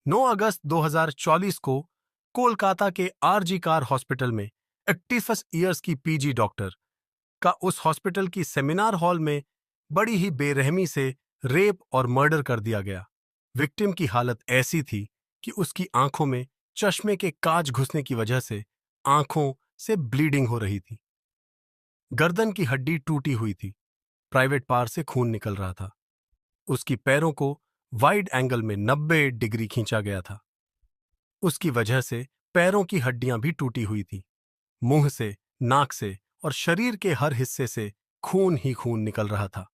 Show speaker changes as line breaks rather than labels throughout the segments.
9 अगस्त 2024 को कोलकाता के RG car hospital में 81 ईयर्स की पीजी डॉक्टर का उस हॉस्पिटल की सेमिनार हॉल में बड़ी ही बेरहमी से रेप और मर्डर कर दिया गया। विक्टिम की हालत ऐसी थी कि उसकी आंखों में चश्मे के कांच घुसने की वजह से आंखों से ब्लीडिंग हो रही थी। गर्दन की हड्डी टूटी हुई थी। प्राइवेट पार्ट से खून निकल रहा था। उसकी पैरों को वाइड एंगल में 90 डिग्री खींचा गया था। उसकी वजह से पैरों की हड्डियां भी टूटी हुई थी। मुंह से, नाक से और शरीर के हर हिस्से से खून ही खून निकल रहा था।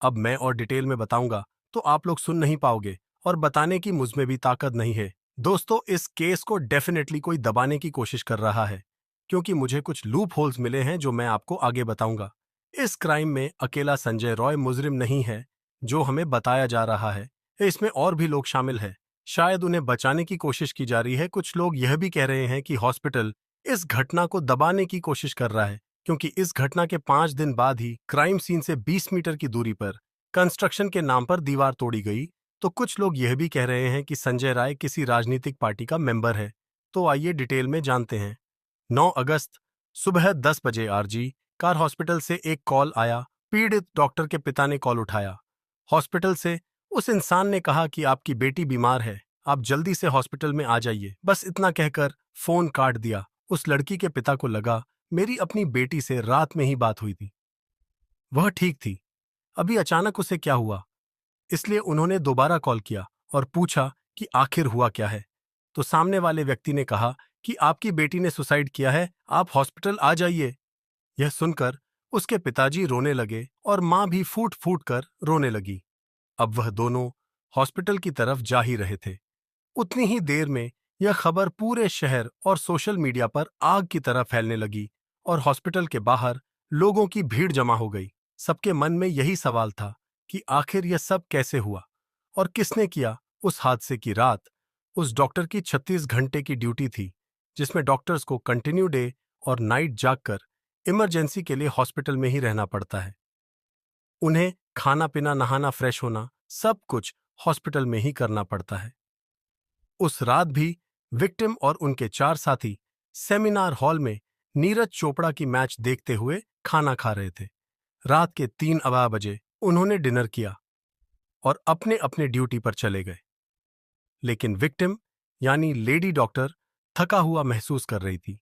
अब मैं और डिटेल में बताऊंगा तो आप लोग सुन नहीं पाओगे और बताने की मुझमें भी ताकत नहीं है। दोस्तों, इस केस को डेफिनेटली कोई दबाने की कोशिश कर रहा है, क्योंकि मुझे कुछ लूप होल्स मिले हैं जो मैं आपको आगे बताऊंगा। इस क्राइम में अकेला संजय रॉय मुजरिम नहीं है जो हमें बताया जा रहा है। इसमें और भी लोग शामिल हैं। शायद उन्हें बचाने की कोशिश की जा रही है। कुछ लोग यह भी कह रहे हैं कि हॉस्पिटल इस घटना को दबाने की कोशिश कर रहा है, क्योंकि इस घटना के 5 दिन बाद ही क्राइम सीन से 20 मीटर की दूरी पर कंस्ट्रक्शन के नाम पर दीवार तोड़ी गई। तो कुछ लोग यह भी कह रहे हैं कि संजय राय किसी राजनीतिक पार्टी का मेंबर है। तो आइए डिटेल में जानते हैं। 9 अगस्त सुबह 10 बजे आरजी कार हॉस्पिटल से एक कॉल आया। पीड़ित डॉक्टर के पिता ने कॉल उठाया। हॉस्पिटल से उस इंसान ने कहा कि आपकी बेटी बीमार है, आप जल्दी से हॉस्पिटल में आ जाइए। बस इतना कहकर फोन काट दिया। उस लड़की के पिता को लगा मेरी अपनी बेटी से रात में ही बात हुई थी, वह ठीक थी, अभी अचानक उसे क्या हुआ। इसलिए उन्होंने दोबारा कॉल किया और पूछा कि आखिर हुआ क्या है। तो सामने वाले व्यक्ति ने कहा कि आपकी बेटी ने सुसाइड किया है, आप हॉस्पिटल आ जाइए। यह सुनकर उसके पिताजी रोने लगे और मां भी फूट फूट कर रोने लगी। अब वह दोनों हॉस्पिटल की तरफ जा ही रहे थे। उतनी ही देर में यह खबर पूरे शहर और सोशल मीडिया पर आग की तरह फैलने लगी और हॉस्पिटल के बाहर लोगों की भीड़ जमा हो गई। सबके मन में यही सवाल था कि आखिर यह सब कैसे हुआ और किसने किया। उस हादसे की रात उस डॉक्टर की 36 घंटे की ड्यूटी थी, जिसमें डॉक्टर्स को कंटिन्यू डे और नाइट जागकर इमरजेंसी के लिए हॉस्पिटल में ही रहना पड़ता है। उन्हें खाना पीना, नहाना, फ्रेश होना सब कुछ हॉस्पिटल में ही करना पड़ता है। उस रात भी विक्टिम और उनके 4 साथी सेमिनार हॉल में नीरज चोपड़ा की मैच देखते हुए खाना खा रहे थे। रात के 3 बजे उन्होंने डिनर किया और अपने अपने ड्यूटी पर चले गए। लेकिन विक्टिम यानी लेडी डॉक्टर थका हुआ महसूस कर रही थी,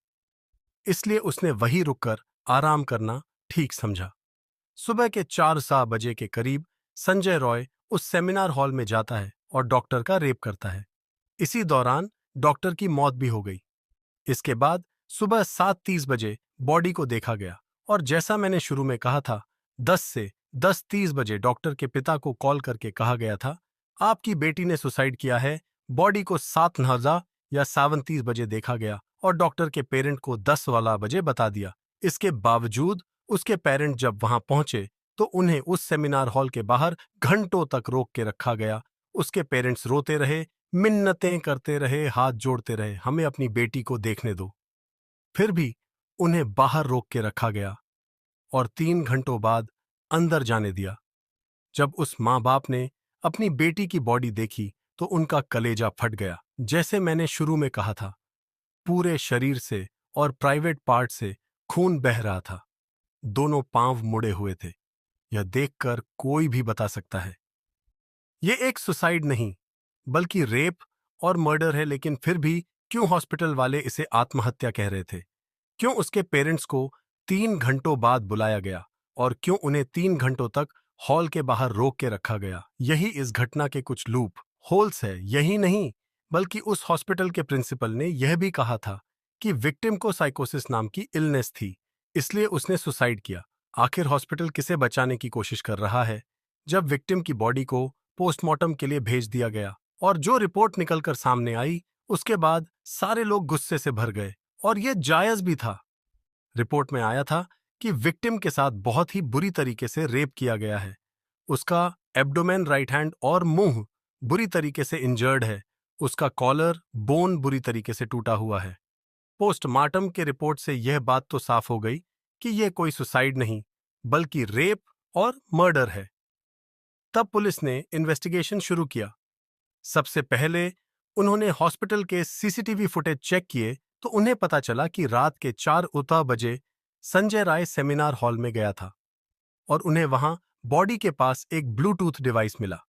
इसलिए उसने वहीं रुककर आराम करना ठीक समझा। सुबह के 4 बजे के करीब संजय रॉय उस सेमिनार हॉल में जाता है और डॉक्टर का रेप करता है। इसी दौरान डॉक्टर की मौत भी हो गई। इसके बाद सुबह 7:30 बजे बॉडी को देखा गया और जैसा मैंने शुरू में कहा था, 10 से 10:30 बजे डॉक्टर के पिता को कॉल करके कहा गया था आपकी बेटी ने सुसाइड किया है। बॉडी को 7:09 या 7:30 बजे देखा गया और डॉक्टर के पेरेंट को 10 वाला बजे बता दिया। इसके बावजूद उसके पेरेंट जब वहां पहुंचे तो उन्हें उस सेमिनार हॉल के बाहर घंटों तक रोक के रखा गया। उसके पेरेंट्स रोते रहे, मिन्नतें करते रहे, हाथ जोड़ते रहे, हमें अपनी बेटी को देखने दो। फिर भी उन्हें बाहर रोक के रखा गया और 3 घंटों बाद अंदर जाने दिया। जब उस माँ बाप ने अपनी बेटी की बॉडी देखी तो उनका कलेजा फट गया। जैसे मैंने शुरू में कहा था, पूरे शरीर से और प्राइवेट पार्ट से खून बह रहा था। दोनों पांव मुड़े हुए थे। यह देखकर कोई भी बता सकता है ये एक सुसाइड नहीं बल्कि रेप और मर्डर है। लेकिन फिर भी क्यों हॉस्पिटल वाले इसे आत्महत्या कह रहे थे? क्यों उसके पेरेंट्स को 3 घंटों बाद बुलाया गया और क्यों उन्हें 3 घंटों तक हॉल के बाहर रोक के रखा गया? यही इस घटना के कुछ लूप होल्स है। यही नहीं, बल्कि उस हॉस्पिटल के प्रिंसिपल ने यह भी कहा था कि विक्टिम को साइकोसिस नाम की इलनेस थी, इसलिए उसने सुसाइड किया। आखिर हॉस्पिटल किसे बचाने की कोशिश कर रहा है? जब विक्टिम की बॉडी को पोस्टमार्टम के लिए भेज दिया गया और जो रिपोर्ट निकलकर सामने आई, उसके बाद सारे लोग गुस्से से भर गए और यह जायज भी था। रिपोर्ट में आया था कि विक्टिम के साथ बहुत ही बुरी तरीके से रेप किया गया है। उसका एब्डोमेन, राइट हैंड और मुंह बुरी तरीके से इंजर्ड है। उसका कॉलर बोन बुरी तरीके से टूटा हुआ है। पोस्टमार्टम के रिपोर्ट से यह बात तो साफ हो गई कि यह कोई सुसाइड नहीं बल्कि रेप और मर्डर है। तब पुलिस ने इन्वेस्टिगेशन शुरू किया। सबसे पहले उन्होंने हॉस्पिटल के सीसीटीवी फुटेज चेक किए तो उन्हें पता चला कि रात के 4 बजे संजय राय सेमिनार हॉल में गया था और उन्हें वहां बॉडी के पास एक ब्लूटूथ डिवाइस मिला,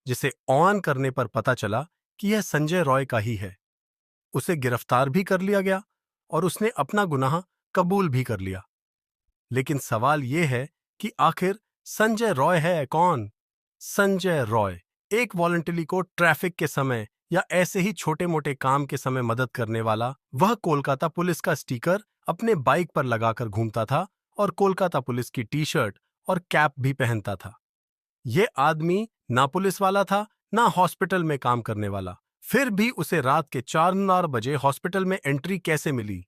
जिसे ऑन करने पर पता चला कि यह संजय रॉय का ही है। उसे गिरफ्तार भी कर लिया गया और उसने अपना गुनाह कबूल भी कर लिया। लेकिन सवाल यह है कि आखिर संजय रॉय है कौन? संजय रॉय एक वॉलंटरी को ट्रैफिक के समय या ऐसे ही छोटे मोटे काम के समय मदद करने वाला वह कोलकाता पुलिस का स्टिकर अपने बाइक पर लगाकर घूमता था और कोलकाता पुलिस की टी शर्ट और कैप भी पहनता था। यह आदमी ना पुलिस वाला था ना हॉस्पिटल में काम करने वाला, फिर भी उसे रात के 4 बजे हॉस्पिटल में एंट्री कैसे मिली?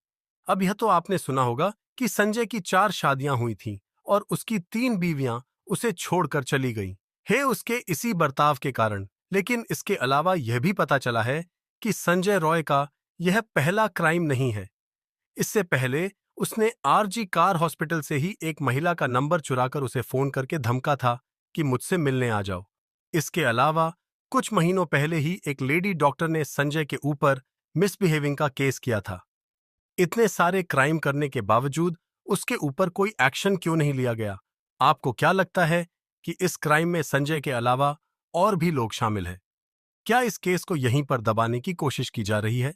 अब यह तो आपने सुना होगा कि संजय की 4 शादियां हुई थीं और उसकी 3 बीवियां उसे छोड़कर चली गईं। है उसके इसी बर्ताव के कारण। लेकिन इसके अलावा यह भी पता चला है कि संजय रॉय का यह पहला क्राइम नहीं है। इससे पहले उसने आरजी कार हॉस्पिटल से ही एक महिला का नंबर चुराकर उसे फोन करके धमका था कि मुझसे मिलने आ जाओ। इसके अलावा कुछ महीनों पहले ही एक लेडी डॉक्टर ने संजय के ऊपर मिसबिहेविंग का केस किया था। इतने सारे क्राइम करने के बावजूद उसके ऊपर कोई एक्शन क्यों नहीं लिया गया? आपको क्या लगता है कि इस क्राइम में संजय के अलावा और भी लोग शामिल हैं? क्या इस केस को यहीं पर दबाने की कोशिश की जा रही है?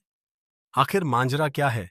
आखिर मांजरा क्या है?